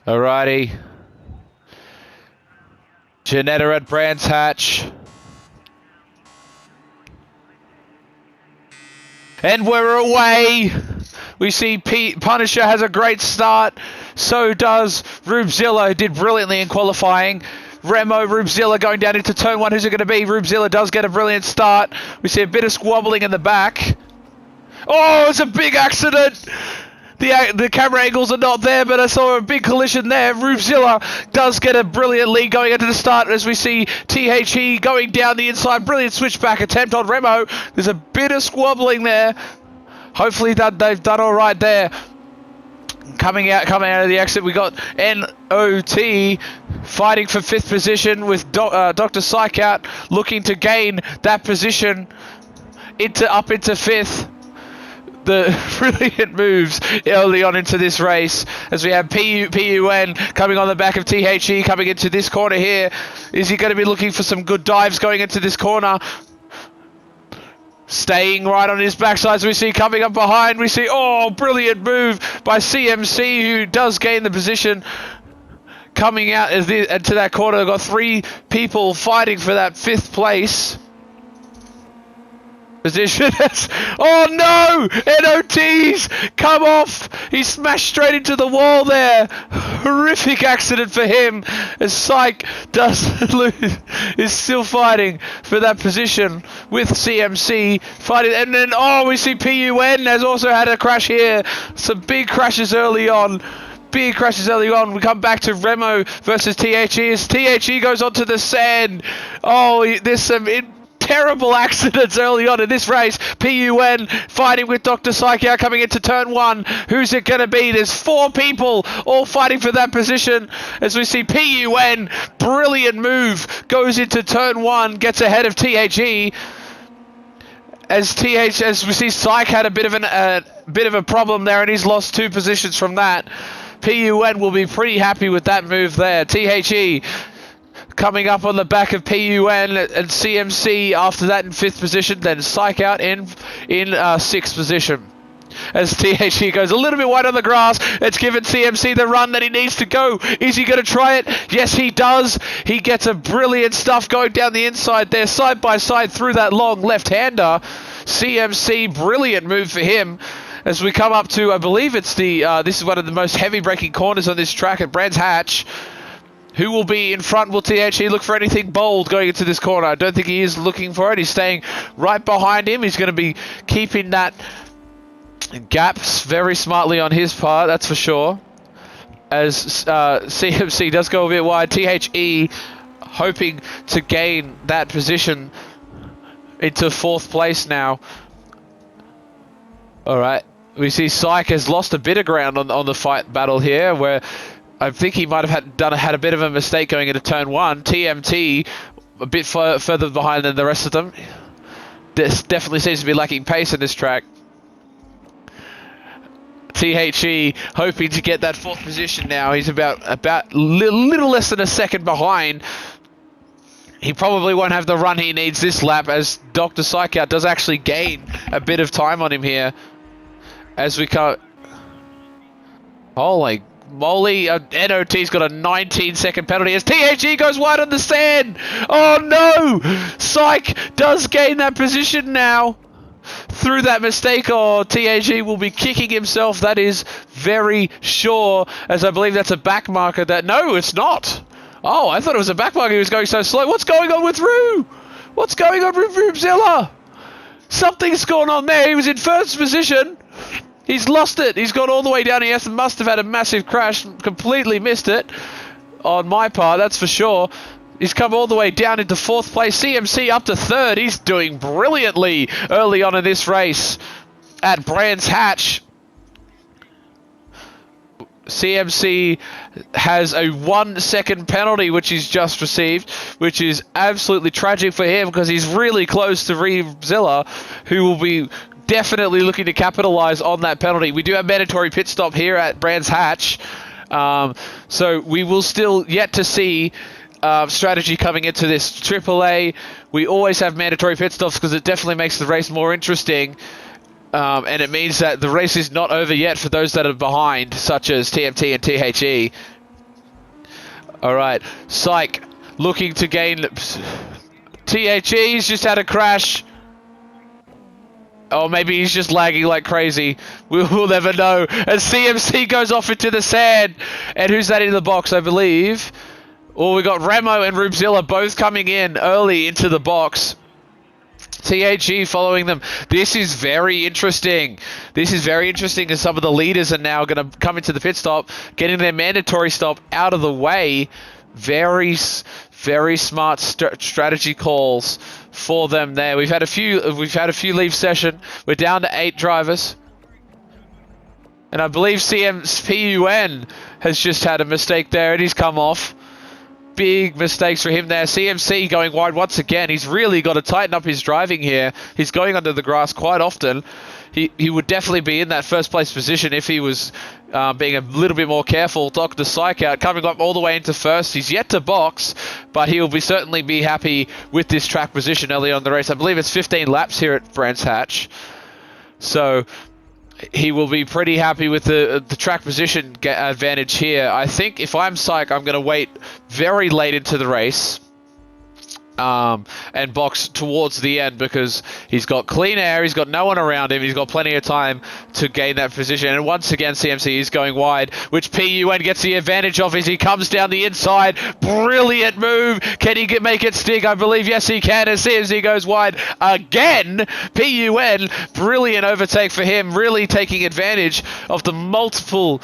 Alrighty. Ginetta at Brands Hatch. And we're away. We see Punisher has a great start. So does Rubezilla, who did brilliantly in qualifying. Remo, Rubezilla going down into turn one. Who's it going to be? Rubezilla does get a brilliant start. We see a bit of squabbling in the back. Oh, it's a big accident. The camera angles are not there, but I saw a big collision there. Rubezilla does get a brilliant lead going into the start as we see THE going down the inside. Brilliant switchback attempt on Remo. There's a bit of squabbling there. Hopefully they've done all right there. Coming out of the exit, we got NOT fighting for 5th position with Dr. Psychout looking to gain that position up into 5th. The brilliant moves early on into this race as we have PUN coming on the back of THE coming into this corner here. Is he going to be looking for some good dives going into this corner? Staying right on his backside, as we see coming up behind. We see, brilliant move by CMC, who does gain the position. Coming out into that corner, we've got 3 people fighting for that 5th place position. Oh no! NOT's come off! He smashed straight into the wall there. Horrific accident for him as Psych is still fighting for that position with CMC fighting. And then, we see PUN has also had a crash here. Some big crashes early on. We come back to Remo versus THE as THE goes onto the sand. There's some terrible accidents early on in this race. PUN fighting with Dr. Psychout coming into turn 1. Who's it going to be? There's 4 people all fighting for that position as we see PUN, brilliant move, goes into turn 1, gets ahead of THE. As we see Psych had a bit of a problem there and he's lost 2 positions from that. PUN will be pretty happy with that move there. THE coming up on the back of PUN and CMC after that in 5th position, then Psychout in 6th position. As THE goes a little bit wide on the grass, it's given CMC the run that he needs to go. Is he going to try it? Yes, he does. He gets a brilliant stuff going down the inside there, side by side through that long left-hander. CMC, brilliant move for him. As we come up to, I believe it's this is one of the most heavy braking corners on this track at Brands Hatch. Who will be in front? Will THE look for anything bold going into this corner? I don't think he is looking for it. He's staying right behind him. He's going to be keeping that gap very smartly on his part, that's for sure. As CMC does go a bit wide. THE hoping to gain that position into 4th place now. Alright, we see Psych has lost a bit of ground on the fight battle here, where I think he might have had a bit of a mistake going into turn 1. TMT a bit further behind than the rest of them. This definitely seems to be lacking pace in this track. THE hoping to get that 4th position now. He's about little less than a second behind. He probably won't have the run he needs this lap, as Dr. Psychout does actually gain a bit of time on him here. As we come... Holy moly, NOT's got a 19-second penalty as THE goes wide on the sand. Oh no! Psych does gain that position now through that mistake. THE will be kicking himself, that is very sure, as I believe that's a back marker that... No, it's not. I thought it was a back marker. He was going so slow. What's going on with Rue? What's going on with Rubezilla? Something's gone on there. He was in 1st position. He's lost it. He's gone all the way down. He must have had a massive crash. Completely missed it on my part, that's for sure. He's come all the way down into 4th place. CMC up to 3rd. He's doing brilliantly early on in this race at Brands Hatch. CMC has a 1-second penalty, which he's just received, which is absolutely tragic for him because he's really close to Rubezilla, who will be definitely looking to capitalize on that penalty. We do have mandatory pit stop here at Brands Hatch, so we will still yet to see strategy coming into this AAA. We always have mandatory pit stops because it definitely makes the race more interesting. And it means that the race is not over yet for those that are behind, such as TMT and THE. All right, Psych looking to gain. THE's just had a crash. Oh, maybe he's just lagging like crazy. We'll never know. As CMC goes off into the sand. And who's that in the box, I believe? Oh, we got Remo and Rubzilla both coming in early into the box. THE following them. This is very interesting. This is very interesting as some of the leaders are now going to come into the pit stop, getting their mandatory stop out of the way. Very smart strategy calls for them there. We've had a few leave session. We're down to 8 drivers. And I believe PUN has just had a mistake there and he's come off. Big mistakes for him there. CMC going wide once again. He's really got to tighten up his driving here. He's going under the grass quite often. He would definitely be in that first place position if he was being a little bit more careful. Dr. Psych out, coming up all the way into first. He's yet to box, but he'll certainly be happy with this track position early on in the race. I believe it's 15 laps here at Brands Hatch. So he will be pretty happy with the track position advantage here. I think if I'm Psych, I'm going to wait very late into the race and box towards the end because he's got clean air, he's got no one around him, he's got plenty of time to gain that position. And once again, CMC is going wide, which PUN gets the advantage of as he comes down the inside. Brilliant move. Can he make it stick? I believe yes he can, as CMC goes wide again. PUN, brilliant overtake for him, really taking advantage of the multitude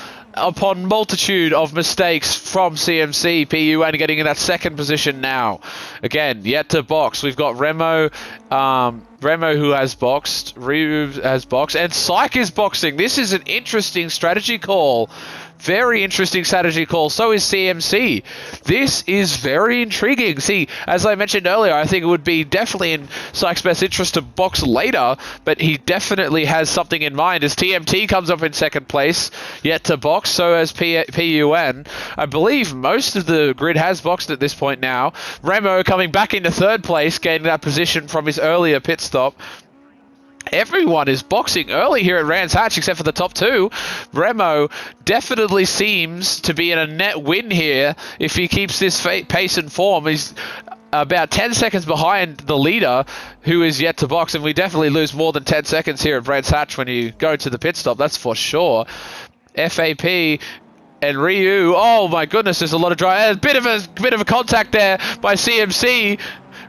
of mistakes from CMC. PUN getting in that second position now. Again, yet to box. We've got Remo who has boxed, Ryu has boxed, and Psych is boxing. This is an interesting strategy call. Very interesting strategy call. So is CMC. This is very intriguing. See, as I mentioned earlier, I think it would be definitely in Psych's best interest to box later, but he definitely has something in mind as TMT comes up in second place, yet to box. So has PUN. I believe most of the grid has boxed at this point now. Remo coming back into third place, gaining that position from his earlier pit stop. Everyone is boxing early here at Brands Hatch except for the top 2. Remo definitely seems to be in a net win here if he keeps this pace and form. He's about 10 seconds behind the leader who is yet to box, and we definitely lose more than 10 seconds here at Brands Hatch when you go to the pit stop, that's for sure. FAP and Ryu, oh my goodness, there's a lot of drive. A bit of a contact there by CMC.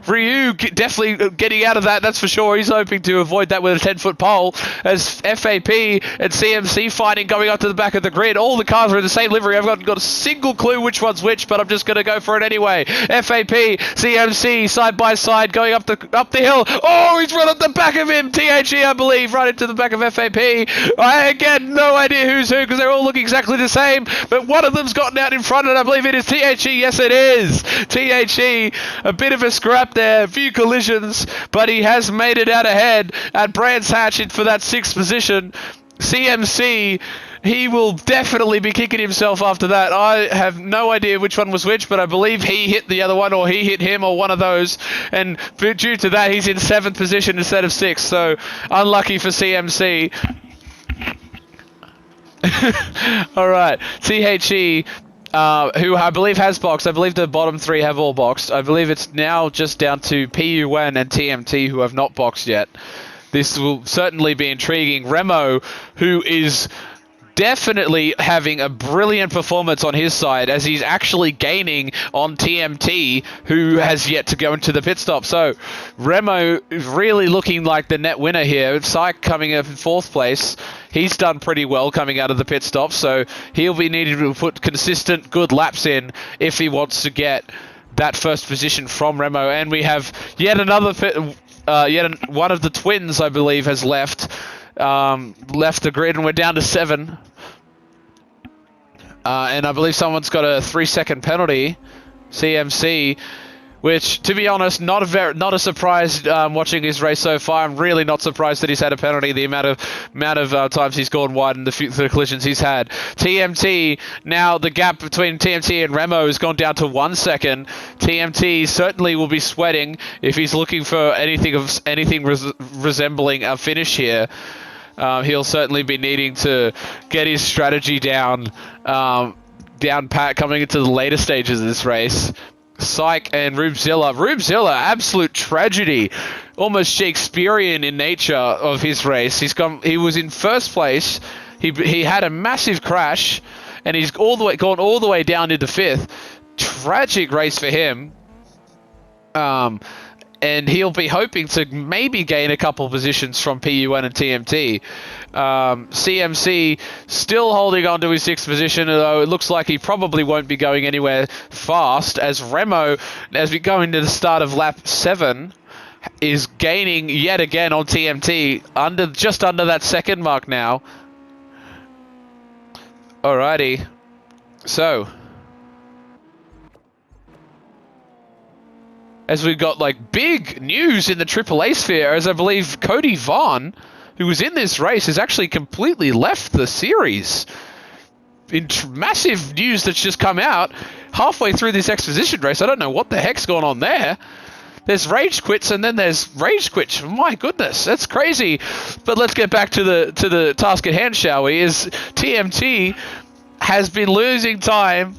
Ryu definitely getting out of that, that's for sure. He's hoping to avoid that with a 10-foot pole as FAP and CMC fighting going up to the back of the grid. All the cars are in the same livery. I've got a single clue which one's which, but I'm just going to go for it anyway. FAP, CMC, side by side, going up the hill. Oh, he's run up the back of him. THE, I believe, right into the back of FAP. I, again, no idea who's who because they're all looking exactly the same, but one of them's gotten out in front, and I believe it is THE. Yes, it is. THE, a bit of a scrap there, a few collisions, but he has made it out ahead at Brands Hatch for that 6th position. CMC, he will definitely be kicking himself after that. I have no idea which one was which, but I believe he hit the other one or he hit him or one of those, and due to that he's in 7th position instead of 6th, so unlucky for CMC. Alright, THE, who I believe has boxed. I believe the bottom 3 have all boxed. I believe it's now just down to PUN and TMT who have not boxed yet. This will certainly be intriguing. Remo, who is definitely having a brilliant performance on his side as he's actually gaining on TMT, who has yet to go into the pit stop. So Remo is really looking like the net winner here. Psych coming up in 4th place. He's done pretty well coming out of the pit stop, so he'll be needing to put consistent good laps in if he wants to get that first position from Remo. And we have yet another one of the twins, I believe, has left the grid, and we're down to 7. And I believe someone's got a 3-second penalty, CMC, which, to be honest, not a surprise watching his race so far. I'm really not surprised that he's had a penalty, the amount of times he's gone wide and the collisions he's had. TMT, now the gap between TMT and Remo has gone down to 1 second. TMT certainly will be sweating if he's looking for anything resembling a finish here. He'll certainly be needing to get his strategy down down pat coming into the later stages of this race. Syke and Rubezilla. Rubezilla, absolute tragedy. Almost Shakespearean in nature of his race. He was in first place. He had a massive crash, and he's gone all the way down into fifth. Tragic race for him. And he'll be hoping to maybe gain a couple positions from PUN and TMT. CMC still holding on to his 6th position, although it looks like he probably won't be going anywhere fast, as Remo, as we go into the start of lap 7, is gaining yet again on TMT, just under that second mark now. Alrighty, so as we've got like big news in the AAA sphere, as I believe Cody Vaughn, who was in this race, has actually completely left the series. In massive news that's just come out halfway through this exposition race. I don't know what the heck's going on there. There's rage quits and then there's rage quits. My goodness, that's crazy. But let's get back to the task at hand, shall we? Is TMT has been losing time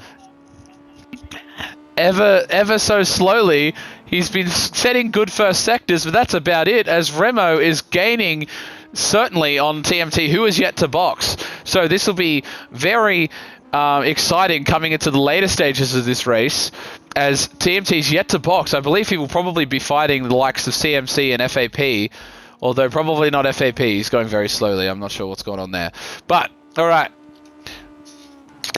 ever so slowly. He's been setting good first sectors, but that's about it, as Remo is gaining certainly on TMT, who is yet to box. So this will be very exciting coming into the later stages of this race, as TMT's yet to box. I believe he will probably be fighting the likes of CMC and FAP, although probably not FAP. He's going very slowly. I'm not sure what's going on there. But, all right.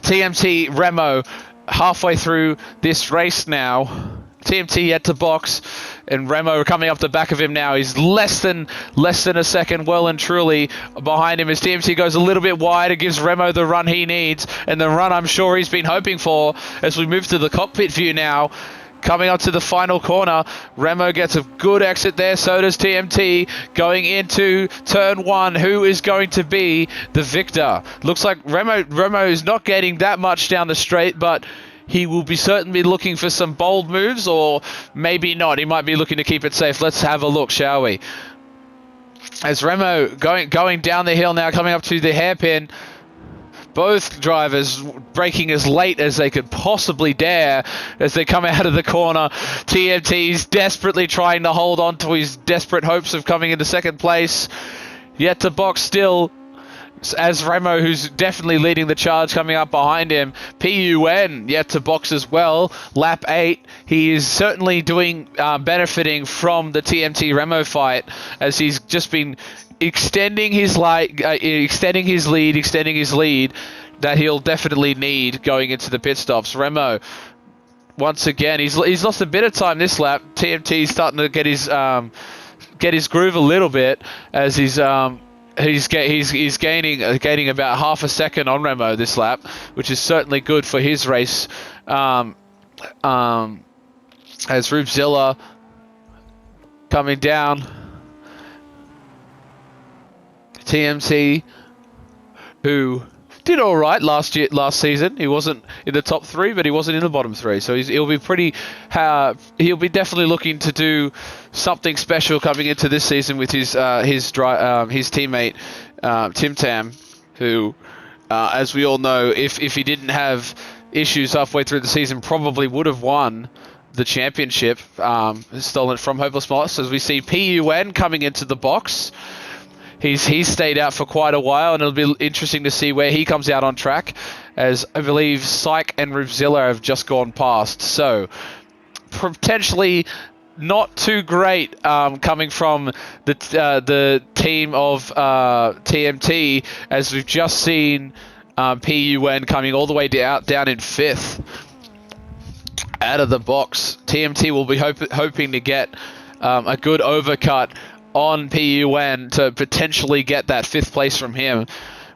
TMT, Remo, halfway through this race now. TMT yet to box, and Remo coming up the back of him now. He's less than a second, well and truly behind him, as TMT goes a little bit wide. It gives Remo the run he needs, and the run I'm sure he's been hoping for, as we move to the cockpit view now. Coming up to the final corner, Remo gets a good exit there, so does TMT. Going into turn 1, who is going to be the victor? Looks like Remo is not getting that much down the straight, but he will be certainly looking for some bold moves, or maybe not. He might be looking to keep it safe. Let's have a look, shall we? As Remo going down the hill now, coming up to the hairpin. Both drivers braking as late as they could possibly dare as they come out of the corner. TMT's desperately trying to hold on to his desperate hopes of coming into second place. Yet to box still, as Remo, who's definitely leading the charge, coming up behind him. PUN yet to box as well. Lap 8. He is certainly benefiting from the TMT Remo fight, as he's just been extending his lead that he'll definitely need going into the pit stops. Remo, once again, he's lost a bit of time this lap. TMT's starting to get his groove a little bit, as he's gaining about half a second on Remo this lap, which is certainly good for his race. As Rubezilla coming down. TMT, who did all right last season. He wasn't in the top 3, but he wasn't in the bottom 3. So he'll be definitely looking to do something special coming into this season with his teammate Tim Tam, who, as we all know, if he didn't have issues halfway through the season, probably would have won the championship, stolen from Hopeless Moss. As we see PUN coming into the box. He's stayed out for quite a while, and it'll be interesting to see where he comes out on track, as I believe Syke and Rubezilla have just gone past. So potentially not too great coming from the team of TMT, as we've just seen PUN coming all the way down in 5th out of the box. TMT will be hoping to get a good overcut on PUN to potentially get that 5th place from him.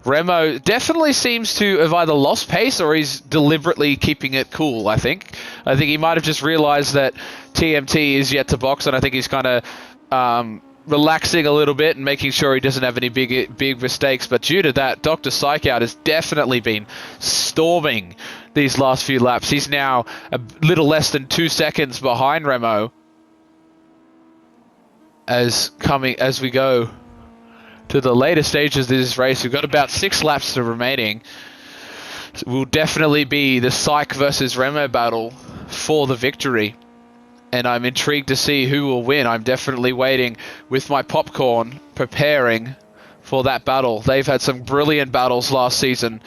Remo definitely seems to have either lost pace or he's deliberately keeping it cool, I think. I think he might have just realized that TMT is yet to box, and I think he's kind of relaxing a little bit and making sure he doesn't have any big mistakes. But due to that, Dr. Psychout has definitely been storming these last few laps. He's now a little less than 2 seconds behind Remo. As we go to the later stages of this race, we've got about 6 laps remaining. will definitely be the Syke versus Remo battle for the victory. And I'm intrigued to see who will win. I'm definitely waiting with my popcorn, preparing for that battle. They've had some brilliant battles last season,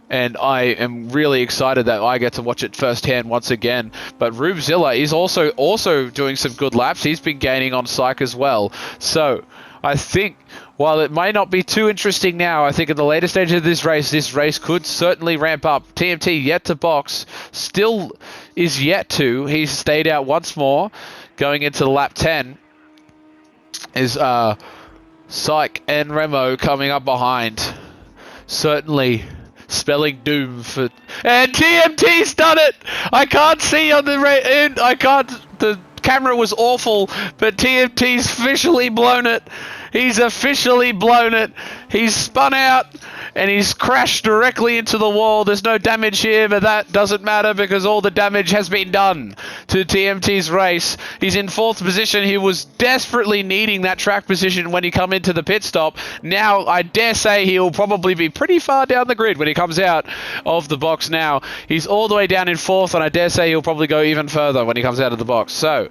and I am really excited that I get to watch it firsthand once again. But Rubezilla is also doing some good laps. He's been gaining on Syke as well. So I think, while it might not be too interesting now, I think in the later stage of this race could certainly ramp up. TMT yet to box, still is yet to. He's stayed out once more, going into lap 10. Is Syke and Remo coming up behind. Certainly spelling doom for... And TMT's done it! I can't see on the... I can't... The camera was awful, but TMT's officially blown it. He's officially blown it. He's spun out and he's crashed directly into the wall. There's no damage here, but that doesn't matter because all the damage has been done to TMT's race. He's in 4th position. He was desperately needing that track position when he come into the pit stop. Now, I dare say he'll probably be pretty far down the grid when he comes out of the box now. He's all the way down in 4th, and I dare say he'll probably go even further when he comes out of the box. So,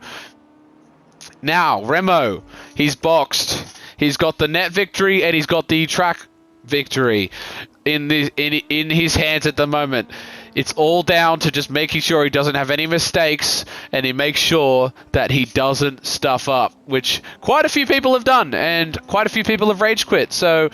now, Remo, he's boxed. He's got the net victory and he's got the track victory in his hands at the moment. It's all down to just making sure he doesn't have any mistakes and he makes sure that he doesn't stuff up, which quite a few people have done and quite a few people have rage quit. So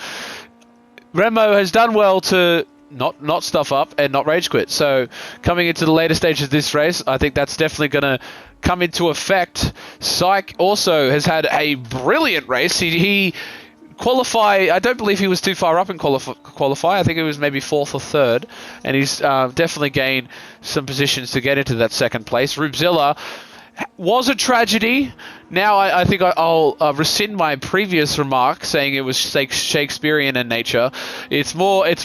Remo has done well to not stuff up and not rage quit. So coming into the later stages of this race, I think that's definitely going to come into effect. Syke also has had a brilliant race. He qualify. I don't believe he was too far up in qualify. I think it was maybe 4th or 3rd, and he's definitely gained some positions to get into that 2nd place. Rubezilla was a tragedy. Now I think I'll rescind my previous remark saying it was Shakespearean in nature. It's more a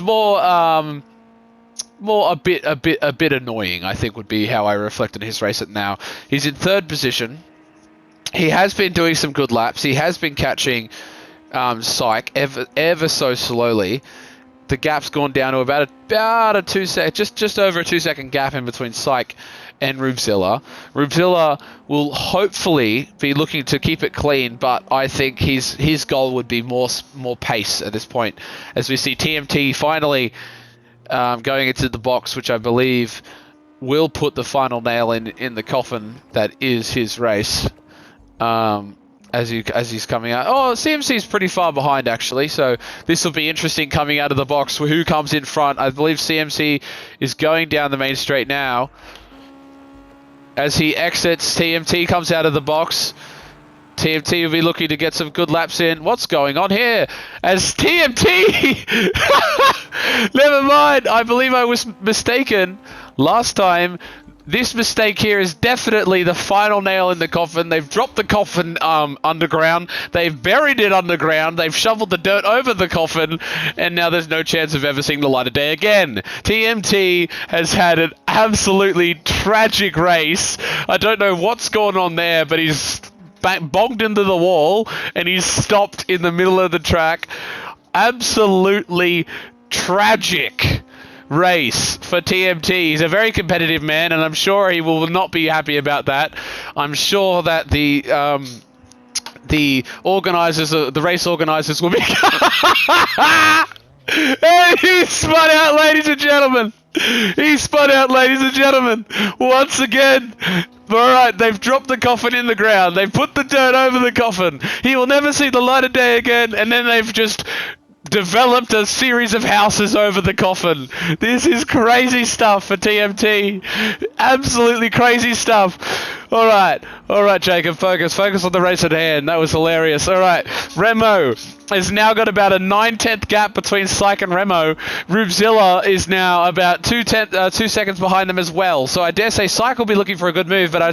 bit annoying, I think, would be how I reflected his race at now. He's in 3rd position. He has been doing some good laps. He has been catching Syke ever so slowly. The gap's gone down to about a 2 sec, just over a 2 second gap in between Syke and Rubezilla. Rubezilla will hopefully be looking to keep it clean, but I think his goal would be more pace at this point, as we see TMT finally going into the box, which I believe will put the final nail in the coffin that is his race. As he's coming out. Oh, CMC's pretty far behind, actually, so this will be interesting coming out of the box. Who comes in front? I believe CMC is going down the main straight now. As he exits, TMT comes out of the box. TMT will be looking to get some good laps in. What's going on here? As TMT... Never mind. I believe I was mistaken last time. This mistake here is definitely the final nail in the coffin. They've dropped the coffin underground. They've buried it underground. They've shoveled the dirt over the coffin. And now there's no chance of ever seeing the light of day again. TMT has had an absolutely tragic race. I don't know what's going on there, but he's bogged into the wall and he's stopped in the middle of the track. Absolutely tragic race for TMT. He's a very competitive man, and I'm sure he will not be happy about that. I'm sure that the organizers, the race organizers, will be. And he spun out, ladies and gentlemen. He spun out, ladies and gentlemen. Once again. Alright, they've dropped the coffin in the ground. They've put the dirt over the coffin. He will never see the light of day again, and then they've just developed a series of houses over the coffin. This is crazy stuff for TMT. Absolutely crazy stuff. Alright, Jacob, focus on the race at hand. That was hilarious. Alright, Remo has now got about a 9/10 gap between Syke and Remo. Rubezilla is now about 2 seconds behind them as well. So I dare say Syke will be looking for a good move, but I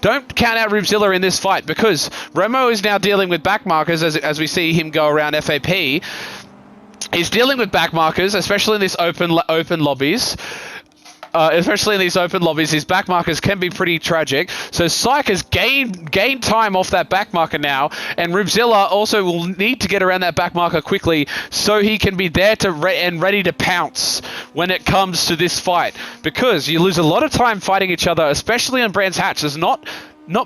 don't count out Rubezilla in this fight because Remo is now dealing with back markers as we see him go around FAP. He's dealing with back markers, especially in these open lobbies. His back markers can be pretty tragic. So Syke has gained time off that back marker now, and Rubezilla also will need to get around that back marker quickly so he can be there and ready to pounce when it comes to this fight, because you lose a lot of time fighting each other, especially on Brands Hatch. There's not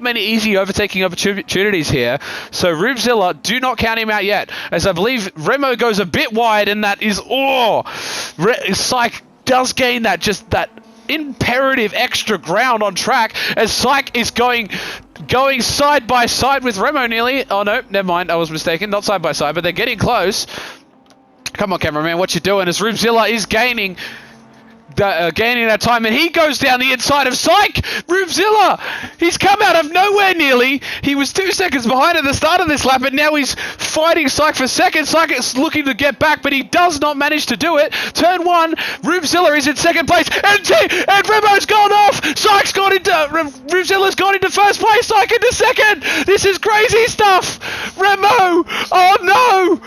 many easy overtaking opportunities here. So Rubezilla, do not count him out yet, as I believe Remo goes a bit wide, and that is, Psych does gain that imperative extra ground on track, as Psych is going side by side with Remo nearly. Oh no, never mind, I was mistaken. Not side by side, but they're getting close. Come on, cameraman, what you doing? As Rubezilla is gaining that time, and he goes down the inside of Psych. Rubezilla, he's come out of nowhere nearly. He was 2 seconds behind at the start of this lap, and now he's fighting Psych for second. Psych is looking to get back, but he does not manage to do it. Turn 1, Rubezilla is in second place, and Remo's gone off. Rubezilla's gone into first place, Psych into second. This is crazy stuff. Remo, oh no.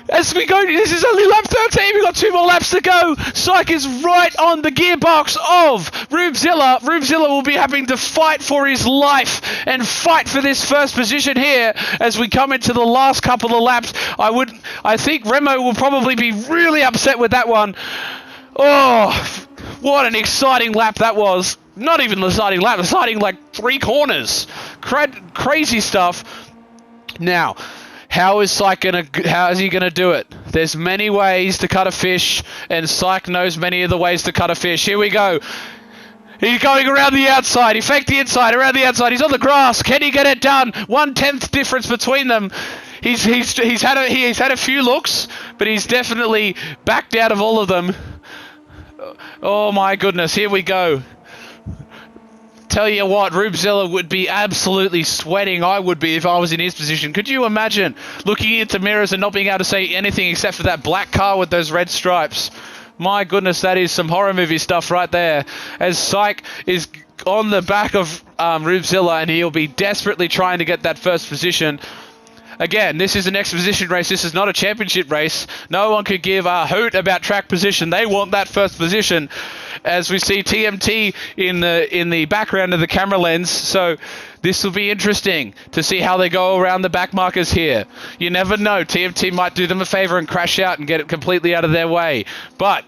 As we go, this is only lap 13. We've got 2 more laps to go. Psych is right on the gearbox of Rubezilla. Rubezilla will be having to fight for his life and fight for this first position here as we come into the last couple of laps. I think Remo will probably be really upset with that one. Oh, what an exciting lap that was. Not even an exciting lap, exciting like 3 corners. Crazy stuff. Now, how is he gonna do it? There's many ways to cut a fish, and Psych knows many of the ways to cut a fish. Here we go. He's going around the outside. He faked the inside, around the outside. He's on the grass. Can he get it done? 1/10 difference between them. He's had a few looks, but he's definitely backed out of all of them. Oh my goodness, here we go. Tell you what, Rubezilla would be absolutely sweating. I would be if I was in his position. Could you imagine looking into mirrors and not being able to say anything except for that black car with those red stripes? My goodness, that is some horror movie stuff right there. As Psych is on the back of Rubezilla, and he'll be desperately trying to get that first position. Again, this is an exposition race. This is not a championship race. No one could give a hoot about track position. They want that first position. As we see TMT in the background of the camera lens. So this will be interesting to see how they go around the back markers here. You never know. TMT might do them a favor and crash out and get it completely out of their way. But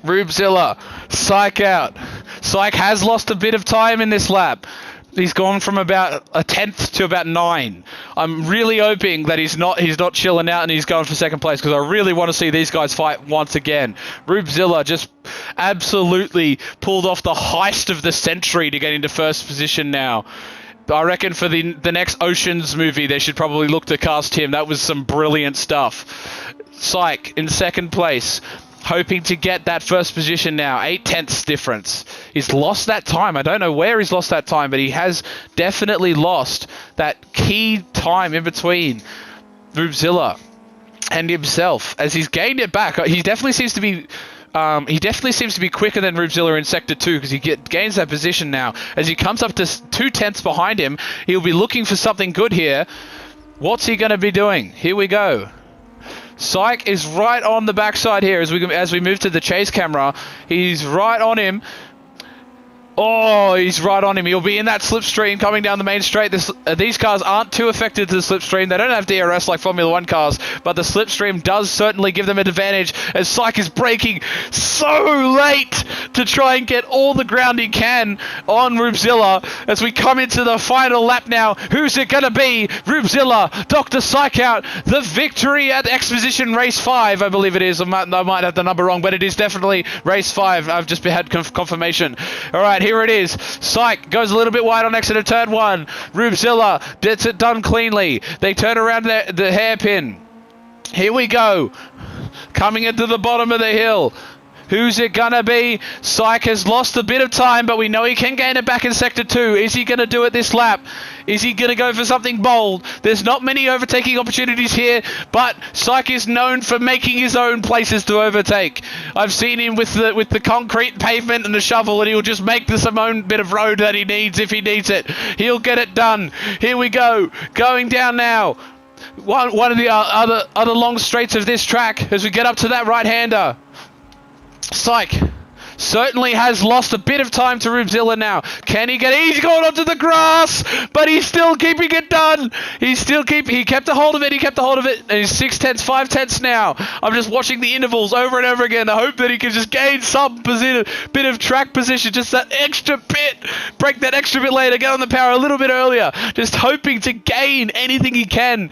Rubezilla, Psych out. Psych has lost a bit of time in this lap. He's gone from about a 10th to about 9. I'm really hoping that he's not chilling out and he's going for second place, because I really want to see these guys fight once again. Rubezilla just absolutely pulled off the heist of the century to get into first position now. I reckon for the next Oceans movie, they should probably look to cast him. That was some brilliant stuff. Psych in second place, hoping to get that first position now. 8/10 difference. He's lost that time. I don't know where he's lost that time, but he has definitely lost that key time in between Rubezilla and himself. As he's gained it back, he definitely seems to be quicker than Rubezilla in Sector 2, because he gains that position now. As he comes up to 2/10 behind him, he'll be looking for something good here. What's he going to be doing? Here we go. Psych is right on the backside here as we move to the chase camera. He's right on him. Oh, he's right on him. He'll be in that slipstream coming down the main straight. These cars aren't too affected to the slipstream. They don't have DRS like Formula 1 cars, but the slipstream does certainly give them an advantage, as Psych is braking so late to try and get all the ground he can on Rubezilla. As we come into the final lap now, who's it going to be? Rubezilla, Dr. Psych out, the victory at Exposition Race 5, I believe it is. I might have the number wrong, but it is definitely Race 5. I've just had confirmation. All right, here it is. Psych goes a little bit wide on exit of turn 1. Rubezilla gets it done cleanly. They turn around the hairpin. Here we go. Coming into the bottom of the hill. Who's it gonna be? Psych has lost a bit of time, but we know he can gain it back in Sector 2. Is he gonna do it this lap? Is he gonna go for something bold? There's not many overtaking opportunities here, but Psych is known for making his own places to overtake. I've seen him with the concrete pavement and the shovel, and he'll just make some own bit of road that he needs if he needs it. He'll get it done. Here we go. Going down now. One of the other long straights of this track as we get up to that right-hander. Psych certainly has lost a bit of time to Rubzilla now. Can he get it? He's going onto the grass, but he's still keeping it done. He kept a hold of it. He kept a hold of it. And he's 6/10, 5/10 now. I'm just watching the intervals over and over again. I hope that he can just gain some bit of track position, just that extra bit, break that extra bit later, get on the power a little bit earlier. Just hoping to gain anything he can.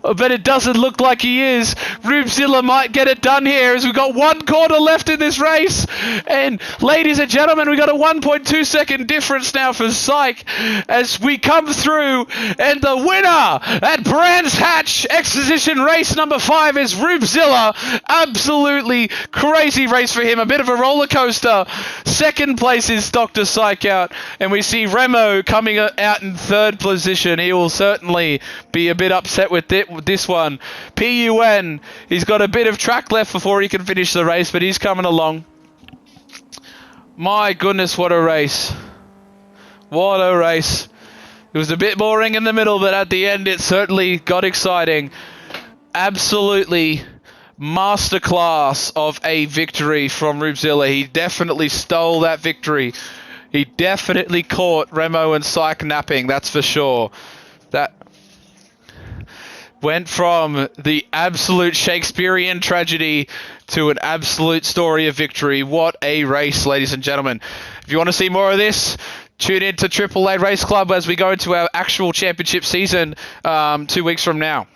But it doesn't look like he is. Rubzilla might get it done here as we've got 1 corner left in this race. And ladies and gentlemen, we've got a 1.2 second difference now for Psych as we come through. And the winner at Brands Hatch Exposition race number 5 is Rubzilla. Absolutely crazy race for him. A bit of a roller coaster. Second place is Dr. Psych out. And we see Remo coming out in 3rd position. He will certainly be a bit upset with this one. PUN, he's got a bit of track left before he can finish the race, but he's coming along. My goodness, what a race. What a race. It was a bit boring in the middle, but at the end it certainly got exciting. Absolutely masterclass of a victory from Rubzilla. He definitely stole that victory. He definitely caught Remo and Psych napping, that's for sure. That went from the absolute Shakespearean tragedy to an absolute story of victory. What a race, ladies and gentlemen. If you want to see more of this, tune in to Triple A Race Club as we go into our actual championship season 2 weeks from now.